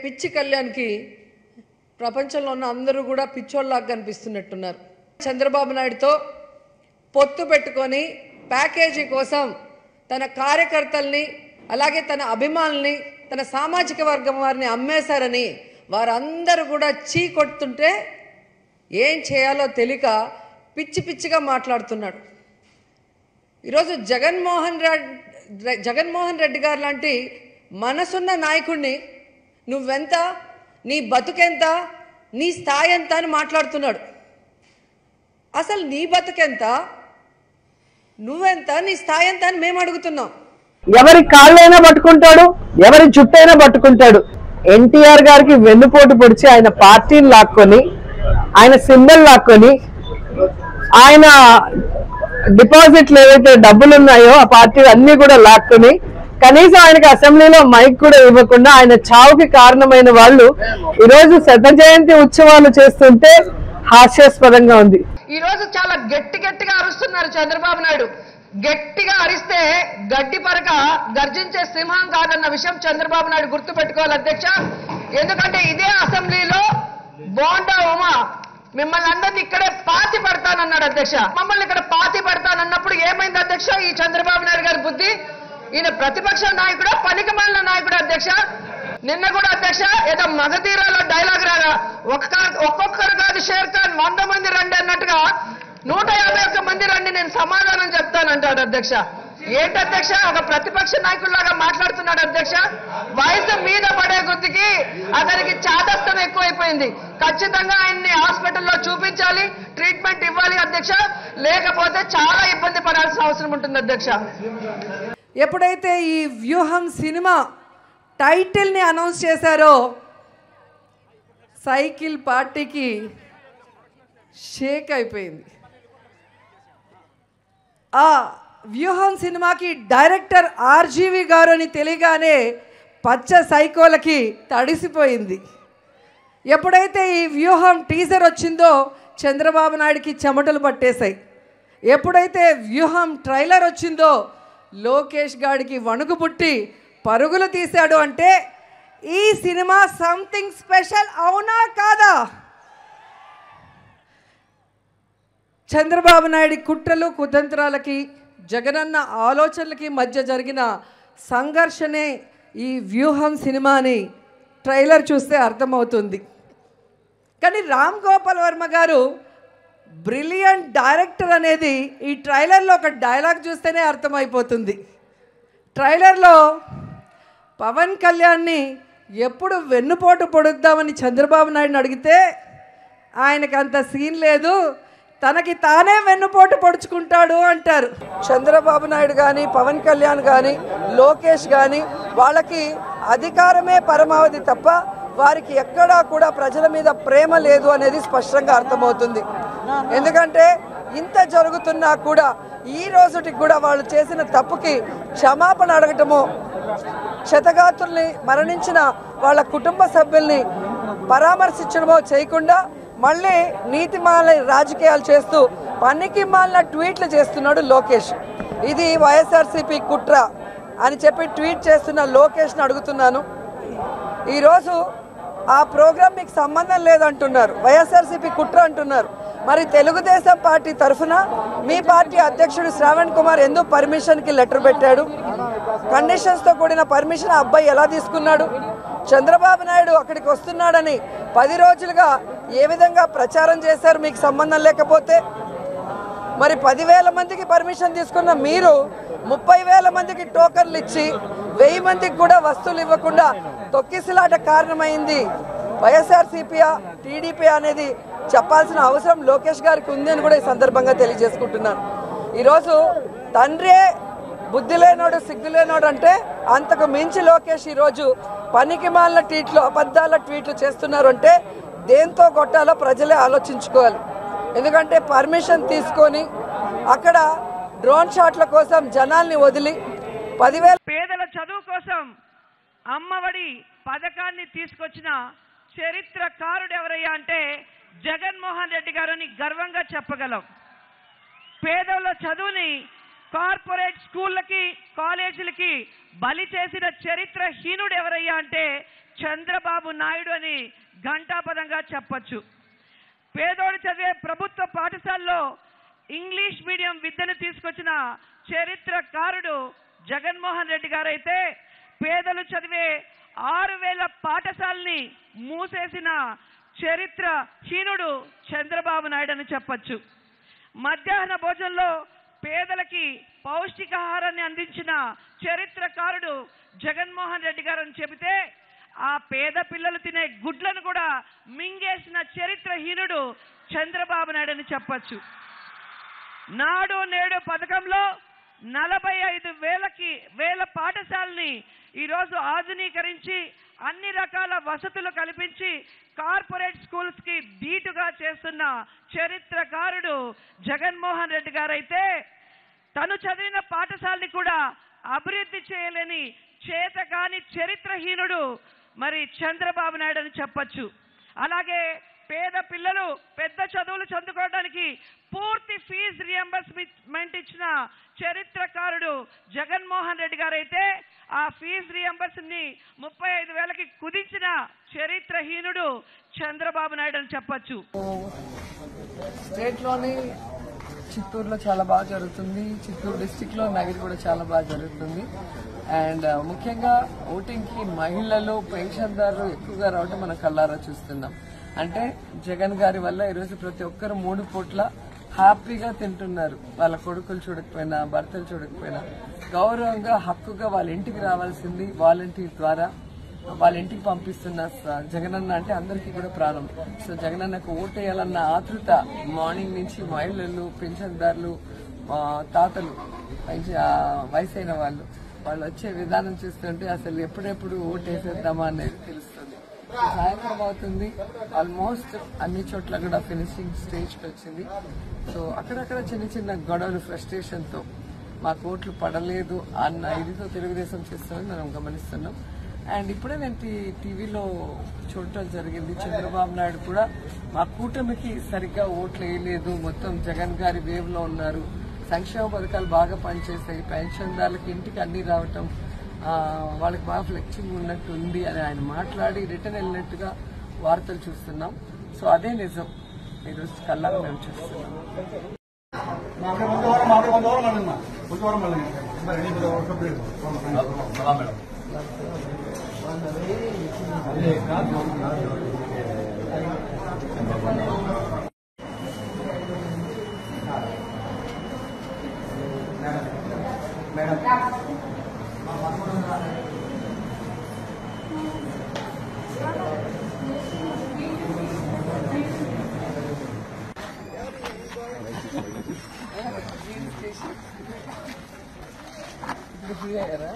పిచ్చి కళ్యాణ్కి ప్రపంచంలో ఉన్న అందరూ కూడా పిచ్చోళ్ళలాగా కనిపిస్తున్నట్టున్నారు. చంద్రబాబు నాయుడుతో పొత్తు పెట్టుకొని ప్యాకేజీ కోసం తన కార్యకర్తల్ని అలాగే తన అభిమానుల్ని తన సామాజిక వర్గం వారిని అమ్మేశారని వారందరూ కూడా చీ కొడుతుంటే ఏం చేయాలో తెలియక పిచ్చి పిచ్చిగా మాట్లాడుతున్నాడు. ఈరోజు జగన్మోహన్ రెడ్డి గారు లాంటి మనసున్న నాయకుడిని నువ్వెంత, నీ బతుకెంత, నీ స్థాయి ఎంత అని మాట్లాడుతున్నాడు. అసలు నీ బతుకెంత, నువ్వెంత, నీ స్థాయి ఎంత అని మేము అడుగుతున్నాం. ఎవరి కాళ్ళైనా పట్టుకుంటాడు, ఎవరి జుట్టైనా పట్టుకుంటాడు. ఎన్టీఆర్ గారికి వెన్నుపోటు పొడిచి ఆయన పార్టీని లాక్కొని, ఆయన సింబల్ లాక్కొని, ఆయన డిపాజిట్లు ఏవైతే డబ్బులు ఉన్నాయో ఆ పార్టీ అన్ని కూడా లాక్కొని, కనీసం ఆయనకి అసెంబ్లీలో మైక్ కూడా ఇవ్వకుండా ఆయన చావుకి కారణమైన వాళ్ళు ఈరోజు శత జయంతి ఉత్సవాలు చేస్తుంటే హాస్యాస్పదంగా ఉంది. ఈ రోజు చాలా గట్టిగా అరుస్తున్నారు చంద్రబాబు నాయుడు. గట్టిగా అరిస్తే గడ్డి పరక గర్జించే సింహం కాదన్న విషయం చంద్రబాబు నాయుడు గుర్తు పెట్టుకోవాలి అధ్యక్ష. ఎందుకంటే ఇదే అసెంబ్లీలో బోండా ఉమా మిమ్మల్ని అందరినీ ఇక్కడే పాతి పడతానన్నాడు అధ్యక్ష. మమ్మల్ని ఇక్కడ పాతి పడతానన్నప్పుడు ఏమైంది అధ్యక్ష ఈ చంద్రబాబు నాయుడు గారి బుద్ధి? ఈయన ప్రతిపక్ష నాయకుడు, పనికిమాలిన నాయకుడు అధ్యక్ష. నిన్న కూడా అధ్యక్ష ఏదో మగధీరాలో డైలాగ్ రాగా ఒక్కొక్కరు కాదు షేర్ ఖాన్ 100 మంది రండి అన్నట్టుగా 151 మంది రండి నేను సమాధానం చెప్తానంటాడు అధ్యక్ష. ఏంటి అధ్యక్ష ఒక ప్రతిపక్ష నాయకుడిలాగా మాట్లాడుతున్నాడు అధ్యక్ష. వయసు మీద పడే కొద్దికి అతనికి చాదస్తం ఎక్కువైపోయింది. ఖచ్చితంగా ఆయన్ని హాస్పిటల్లో చూపించాలి, ట్రీట్మెంట్ ఇవ్వాలి అధ్యక్ష, లేకపోతే చాలా ఇబ్బంది పడాల్సిన అవసరం ఉంటుంది అధ్యక్ష. ఎప్పుడైతే ఈ వ్యూహం సినిమా టైటిల్ని అనౌన్స్ చేశారో సైకిల్ పార్టీకి షేక్ అయిపోయింది. ఆ వ్యూహం సినిమాకి డైరెక్టర్ ఆర్జీవి గారు అని తెలియగానే పచ్చ సైకోలకి తడిసిపోయింది. ఎప్పుడైతే ఈ వ్యూహం టీజర్ వచ్చిందో చంద్రబాబు నాయుడికి చెమటలు పట్టేశాయి. ఎప్పుడైతే వ్యూహం ట్రైలర్ వచ్చిందో లోకేష్ గాడికి వణుకు పుట్టి పరుగులు తీశాడు. అంటే ఈ సినిమా సంథింగ్ స్పెషల్ అవునా కాదా? చంద్రబాబు నాయుడి కుట్రలు కుతంత్రాలకి జగనన్న ఆలోచనలకి మధ్య జరిగిన సంఘర్షణే ఈ వ్యూహం సినిమాని ట్రైలర్ చూస్తే అర్థమవుతుంది. కానీ రామ్ గోపాల్ వర్మ గారు బ్రిలియంట్ డైరెక్టర్ అనేది ఈ ట్రైలర్లో ఒక డైలాగ్ చూస్తేనే అర్థమైపోతుంది. ట్రైలర్లో పవన్ కళ్యాణ్ని ఎప్పుడు వెన్నుపోటు పొడుద్దామని చంద్రబాబు నాయుడుని అడిగితే ఆయనకు అంత సీన్ లేదు, తనకి తానే వెన్నుపోటు పొడుచుకుంటాడు అంటారు. చంద్రబాబు నాయుడు కానీ, పవన్ కళ్యాణ్ కానీ, లోకేష్ కానీ వాళ్ళకి అధికారమే పరమావధి తప్ప వారికి ఎక్కడా కూడా ప్రజల మీద ప్రేమ లేదు అనేది స్పష్టంగా అర్థమవుతుంది. ఎందుకంటే ఇంత జరుగుతున్నా కూడా ఈ రోజుటికి కూడా వాళ్ళు చేసిన తప్పుకి క్షమాపణ అడగటము, క్షతగాత్రుల్ని మరణించిన వాళ్ళ కుటుంబ సభ్యుల్ని పరామర్శించడమో చేయకుండా మళ్ళీ నీతిమాల రాజకీయాలు చేస్తూ పనికి మాలిన ట్వీట్లు చేస్తున్నాడు లోకేష్. ఇది వైఎస్ఆర్సీపీ కుట్ర అని చెప్పి ట్వీట్ చేస్తున్న లోకేష్ని అడుగుతున్నాను, ఈరోజు ఆ ప్రోగ్రాం మీకు సంబంధం లేదంటున్నారు, వైఎస్ఆర్సీపీ కుట్ర అంటున్నారు. మరి తెలుగుదేశం పార్టీ తరఫున మీ పార్టీ అధ్యక్షుడు శ్రావణ్ కుమార్ ఎందుకు పర్మిషన్కి లెటర్ పెట్టాడు? కండిషన్స్తో కూడిన పర్మిషన్ ఆ అబ్బాయి ఎలా తీసుకున్నాడు? చంద్రబాబు నాయుడు అక్కడికి వస్తున్నాడని 10 రోజులుగా ఏ విధంగా ప్రచారం చేశారు మీకు సంబంధం లేకపోతే? మరి 10,000 మందికి పర్మిషన్ తీసుకున్న మీరు 30,000 మందికి టోకన్లు ఇచ్చి 1000 మందికి కూడా వస్తువులు ఇవ్వకుండా తొక్కిసలాట కారణమైంది వైఎస్ఆర్సీపీ టీడీపీ అనేది చెప్పాల్సిన అవసరం లోకేష్ గారికి ఉంది అని కూడా ఈ సందర్భంగా తెలియజేసుకుంటున్నాను. ఈరోజు తండ్రే బుద్ధి లేనోడు సిగ్గు లేనోడు అంటే అంతకు మించి లోకేష్ ఈరోజు పనికి మాలిన ట్వీట్లు, అబద్ధాల ట్వీట్లు చేస్తున్నారు. అంటే దేంతో కొట్టాలో ప్రజలే ఆలోచించుకోవాలి. ఎందుకంటే పర్మిషన్ తీసుకొని అక్కడ డ్రోన్ షాట్ల కోసం జనాల్ని వదిలి 10,000 పేదల చదువు కోసం అమ్మఒడి పథకాన్ని తీసుకొచ్చిన చరిత్రకారుడు ఎవరయ్యా అంటే జగన్మోహన్ రెడ్డి గారని గర్వంగా చెప్పగలం. పేదల చదువుని కార్పొరేట్ స్కూళ్ళకి, కాలేజీలకి బలి చేసిన చరిత్రహీనుడు ఎవరయ్యా అంటే చంద్రబాబు నాయుడు అని ఘంటాపదంగా చెప్పొచ్చు. పేదోడు చదివే ప్రభుత్వ పాఠశాలలో ఇంగ్లీష్ మీడియం విద్యను తీసుకొచ్చిన చరిత్రకారుడు జగన్మోహన్ రెడ్డి గారైతే పేదలు చదివే 6,000 పాఠశాలని మూసేసిన చరిత్రహీనుడు చంద్రబాబు నాయుడు అని చెప్పొచ్చు. మధ్యాహ్న భోజనంలో పేదలకి పౌష్టికాహారాన్ని అందించిన చరిత్రకారుడు జగన్మోహన్ రెడ్డి గారు అని చెబితే ఆ పేద పిల్లలు తినే గుడ్లను కూడా మింగేసిన చరిత్రహీనుడు చంద్రబాబు నాయుడు అని చెప్పొచ్చు. నాడు నేడు పథకంలో 45,000 పాఠశాలని ఈరోజు ఆధునీకరించి అన్ని రకాల వసతులు కల్పించి కార్పొరేట్ స్కూల్స్ కి ధీటుగా చేస్తున్న చరిత్రకారుడు జగన్మోహన్ రెడ్డి గారైతే తను చదివిన పాఠశాలని కూడా అభివృద్ధి చేయలేని చేతగాని చరిత్రహీనుడు మరి చంద్రబాబు నాయుడు అని చెప్పొచ్చు. అలాగే పేద పిల్లలు పెద్ద చదువులు చదువుకోవడానికి పూర్తి ఫీజు రియంబర్స్మెంట్ ఇచ్చిన చరిత్రకారుడు జగన్మోహన్ రెడ్డి గారైతే ఆ ఫీజు రియంబర్స్ని 35,000కి కుదించిన చరిత్రహీనుడు చంద్రబాబు నాయుడు అని చెప్పొచ్చు. స్టేట్ లోని చిత్తూరులో చాలా బాగా జరుగుతుంది, చిత్తూరు డిస్టిక్ లో నగిరి కూడా చాలా బాగా జరుగుతుంది. అండ్ ముఖ్యంగా ఓటింగ్ కి మహిళలు పెన్షన్దారులు ఎక్కువగా రావడం మనం కళ్ళారా చూస్తున్నాం. అంటే జగన్ గారి వల్ల ఈరోజు ప్రతి ఒక్కరు 3 పూట్ల హ్యాపీగా తింటున్నారు. వాళ్ళ కొడుకులు చూడకపోయినా భర్తలు చూడకపోయినా గౌరవంగా హక్కుగా వాళ్ళ ఇంటికి రావాల్సింది వాలంటీర్ ద్వారా వాళ్ళ ఇంటికి పంపిస్తున్న జగనన్న అంటే అందరికీ కూడా ప్రాణం. సో జగనన్నకు ఓటేయాలన్న ఆతృత మార్నింగ్ నుంచి మహిళలు పెన్షన్దారులు తాతలు వయసైన వాళ్ళు వచ్చే విధానం చూస్తుంటే అసలు ఎప్పుడెప్పుడు ఓటేసేద్దామా అనేది తెలుస్తుంది. సాయంత్రం అవుతుంది, ఆల్మోస్ట్ అన్ని చోట్ల కూడా ఫినిషింగ్ స్టేజ్కి వచ్చింది. సో అక్కడక్కడ చిన్న చిన్న గొడవలు ఫ్రస్ట్రేషన్ తో మాకు ఓట్లు పడలేదు అన్న ఇదితో తెలుగుదేశం చేస్తామని మనం గమనిస్తున్నాం. అండ్ ఇప్పుడే నేను టీవీలో చూడటం జరిగింది, చంద్రబాబు నాయుడు కూడా మా కూటమికి సరిగ్గా ఓట్లు వేయలేదు, మొత్తం జగన్ గారి వేవ్ లో ఉన్నారు, సంక్షేమ పథకాలు బాగా పనిచేస్తాయి, పెన్షన్దారులకి ఇంటికి అన్ని రావటం వాళ్ళకి బాగా ఫ్లెక్సింగ్ ఉన్నట్టు ఉంది అని ఆయన మాట్లాడి రిటర్న్ వెళ్ళినట్టుగా వార్తలు చూస్తున్నాం. సో అదే నిజం, ఈరోజు కళ్ళారా మేము చూస్తున్నాం. ఇప్పుడు ఫ్రీ అయ్యారా?